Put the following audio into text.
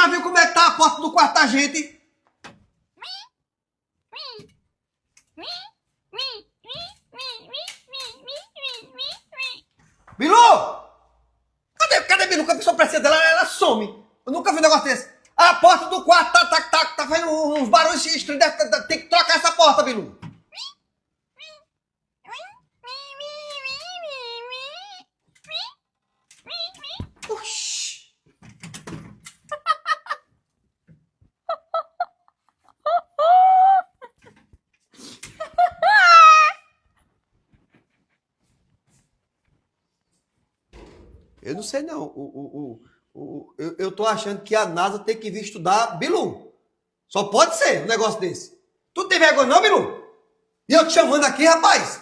já viu como é que tá a porta do quarto da gente? Bilu! Cadê Bilu? Que a pessoa precisa dela, ela some. Eu nunca vi um negócio desse. A porta do quarto tá fazendo uns barulhos estranhos. Tem que trocar essa porta, Bilu. Oxi. Eu não sei não. Eu tô achando que a NASA tem que vir estudar Bilu. Só pode ser um negócio desse. Tu tem vergonha não, Bilu? E eu te chamando aqui, rapaz?